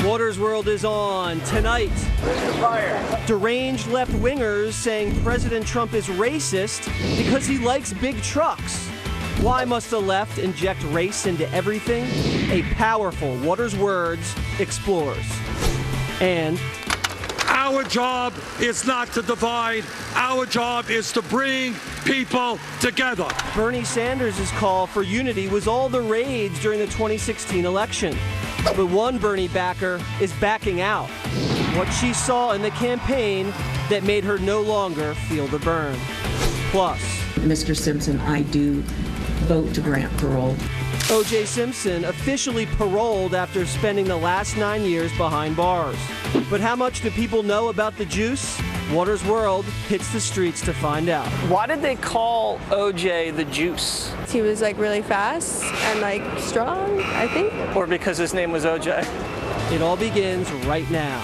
Waters World is on tonight. Deranged left-wingers saying President Trump is racist because he likes big trucks. Why must the left inject race into everything? A powerful Waters Words explores. And our job is not to divide. Our job is to bring people together. Bernie Sanders' call for unity was all the rage during the 2016 election. But one Bernie backer is backing out. What she saw in the campaign that made her no longer feel the burn. Plus, Mr. Simpson, I do vote to grant parole. O.J. Simpson officially paroled after spending the last 9 years behind bars. But how much do people know about the juice? Waters World hits the streets to find out. Why did they call O.J. the juice? He was like really fast and strong, I think. Or because his name was O.J.? It all begins right now.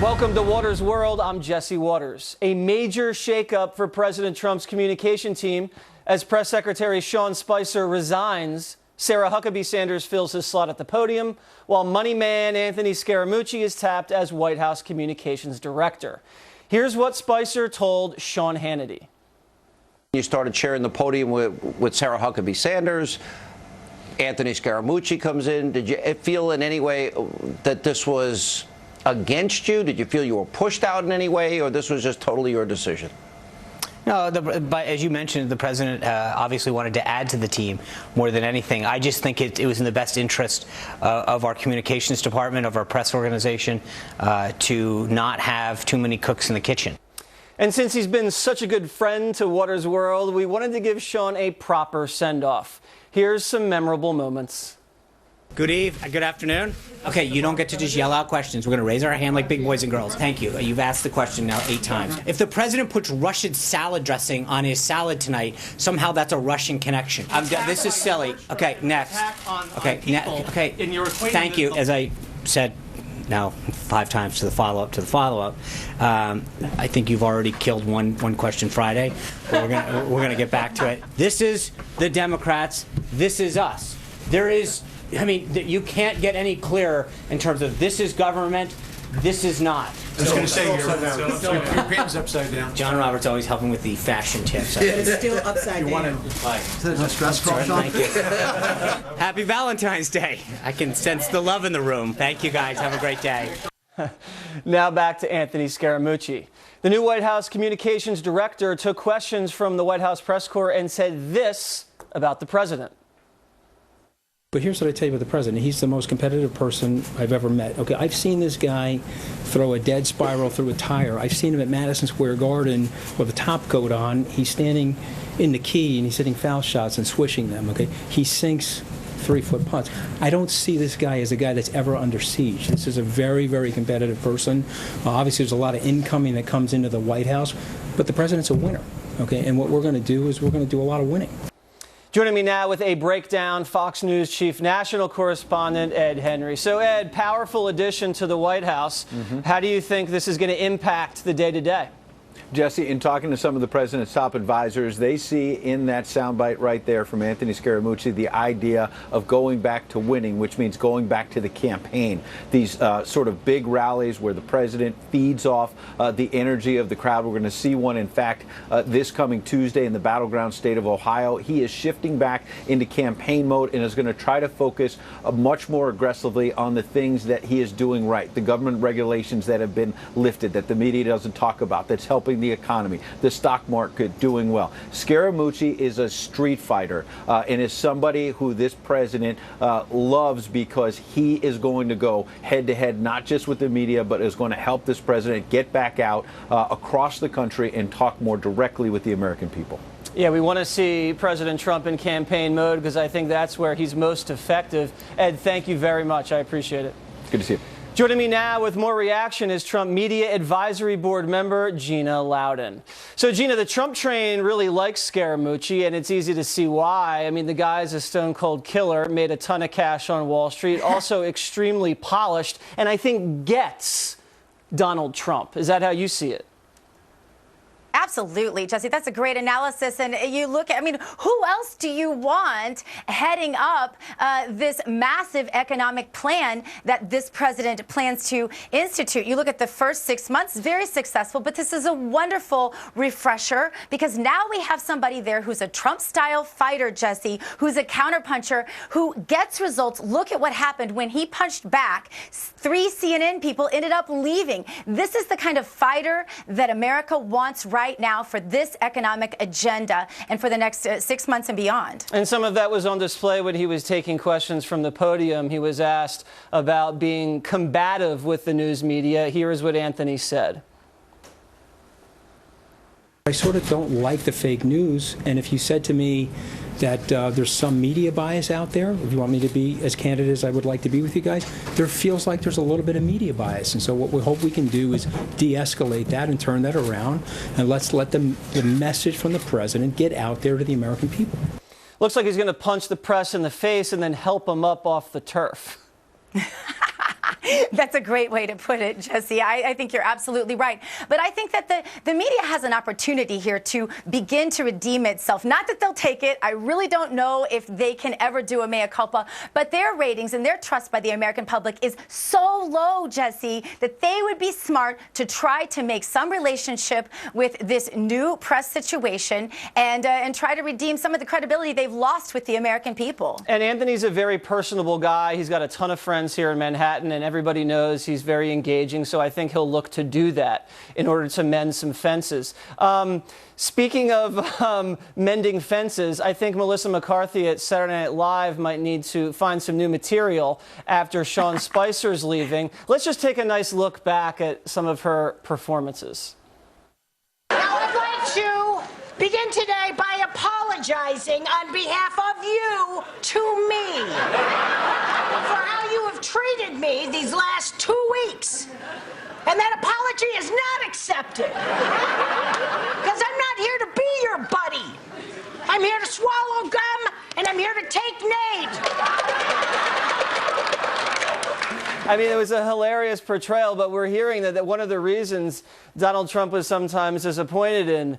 Welcome to Waters World. I'm Jesse Waters. A major shakeup for President Trump's communication team as Press Secretary Sean Spicer resigns. Sarah Huckabee Sanders fills his slot at the podium, while money man Anthony Scaramucci is tapped as White House Communications Director. Here's what Spicer told Sean Hannity. You started sharing the podium with Sarah Huckabee Sanders. Anthony Scaramucci comes in. Did you feel in any way that this was against you? Did you feel you were pushed out in any way, or this was just totally your decision? No, but as you mentioned, the president obviously wanted to add to the team more than anything. I just think it was in the best interest of our communications department, of our press organization, to not have too many cooks in the kitchen. And since he's been such a good friend to Waters World, we wanted to give Sean a proper send-off. Here's some memorable moments. Good afternoon. Okay, you don't get to just yell out questions. We're going to raise our hand like big boys and girls. Thank you. You've asked the question now 8 times. If the president puts Russian salad dressing on his salad tonight, somehow that's a Russian connection. This is silly. Okay, next. Okay, thank you. As I said now 5 times to the follow-up. I think you've already killed one question Friday. But we're gonna get back to it. This is the Democrats. This is us. You can't get any clearer in terms of this is government, this is not. I was going to say your pen's upside down. John Roberts always helping with the fashion tips. It's still upside down. There's a stress call, Sean? Thank you. Happy Valentine's Day. I can sense the love in the room. Thank you, guys. Have a great day. Now back to Anthony Scaramucci. The new White House Communications Director took questions from the White House press corps and said this about the president. But here's what I tell you about the president. He's the most competitive person I've ever met. Okay, I've seen this guy throw a dead spiral through a tire. I've seen him at Madison Square Garden with a top coat on. He's standing in the key and he's hitting foul shots and swishing them. Okay, he sinks 3-foot putts. I don't see this guy as a guy that's ever under siege. This is a very, very competitive person. Obviously, there's a lot of incoming that comes into the White House, but the president's a winner. Okay, and what we're going to do is we're going to do a lot of winning. Joining me now with a breakdown, Fox News chief national correspondent Ed Henry. So, Ed, powerful addition to the White House. How do you think this is going to impact the day-to-day? Jesse, in talking to some of the president's top advisors, they see in that soundbite right there from Anthony Scaramucci the idea of going back to winning, which means going back to the campaign. These sort of big rallies where the president feeds off the energy of the crowd. We're going to see one, in fact, this coming Tuesday in the battleground state of Ohio. He is shifting back into campaign mode and is going to try to focus much more aggressively on the things that he is doing right, the government regulations that have been lifted, that the media doesn't talk about, that's helping the economy, the stock market doing well. Scaramucci is a street fighter and is somebody who this president loves because he is going to go head-to-head, not just with the media, but is going to help this president get back out across the country and talk more directly with the American people. Yeah, we want to see President Trump in campaign mode because I think that's where he's most effective. Ed, thank you very much. I appreciate it. Good to see you. Joining me now with more reaction is Trump Media Advisory Board member Gina Loudon. So, Gina, the Trump train really likes Scaramucci, and it's easy to see why. I mean, the guy's a stone-cold killer, made a ton of cash on Wall Street, also extremely polished, and I think gets Donald Trump. Is that how you see it? Absolutely, Jesse. That's a great analysis. And you look at, I mean, who else do you want heading up this massive economic plan that this president plans to institute? You look at the first 6 months, very successful, but this is a wonderful refresher because now we have somebody there who's a Trump-style fighter, Jesse, who's a counterpuncher, who gets results. Look at what happened when he punched back. 3 CNN people ended up leaving. This is the kind of fighter that America wants right now for this economic agenda and for the next 6 months and beyond. And some of that was on display when he was taking questions from the podium. He was asked about being combative with the news media. Here is what Anthony said. I sort of don't like the fake news, and if you said to me that there's some media bias out there, if you want me to be as candid as I would like to be with you guys, there feels like there's a little bit of media bias. And so what we hope we can do is de-escalate that and turn that around, and let's let the message from the president get out there to the American people. Looks like he's going to punch the press in the face and then help them up off the turf. That's a great way to put it, Jesse. I think you're absolutely right. But I think that the media has an opportunity here to begin to redeem itself. Not that they'll take it. I really don't know if they can ever do a mea culpa. But their ratings and their trust by the American public is so low, Jesse, that they would be smart to try to make some relationship with this new press situation and try to redeem some of the credibility they've lost with the American people. And Anthony's a very personable guy. He's got a ton of friends here in Manhattan, and everybody knows he's very engaging, so I think he'll look to do that in order to mend some fences. Speaking of mending fences, I think Melissa McCarthy at Saturday Night Live might need to find some new material after Sean Spicer's leaving. Let's just take a nice look back at some of her performances. Now I'd like to begin today by apologizing on behalf of you to me for how you have treated me these last 2 weeks. And that apology is not accepted. Because I'm not here to be your buddy. I'm here to swallow gum, and I'm here to take names. I mean, it was a hilarious portrayal, but we're hearing that one of the reasons Donald Trump was sometimes disappointed in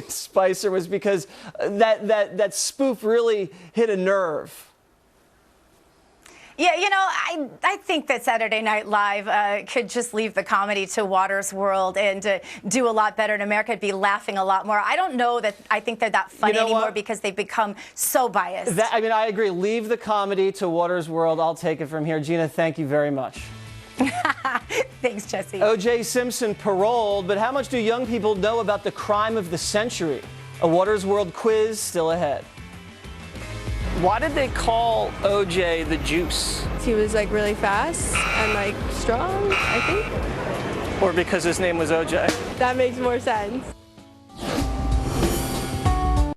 Spicer was because that spoof really hit a nerve. Yeah, you know, I think that Saturday Night Live could just leave the comedy to Waters' World and do a lot better in America. I'd be laughing a lot more. I don't know that I think they're that funny anymore because they've become so biased. I mean, I agree. Leave the comedy to Waters' World. I'll take it from here. Gina, thank you very much. Thanks, Jesse. O.J. Simpson paroled, but how much do young people know about the crime of the century? A Waters' World quiz still ahead. Why did they call OJ the juice? He was like really fast and like strong, I think. Or because his name was OJ? That makes more sense.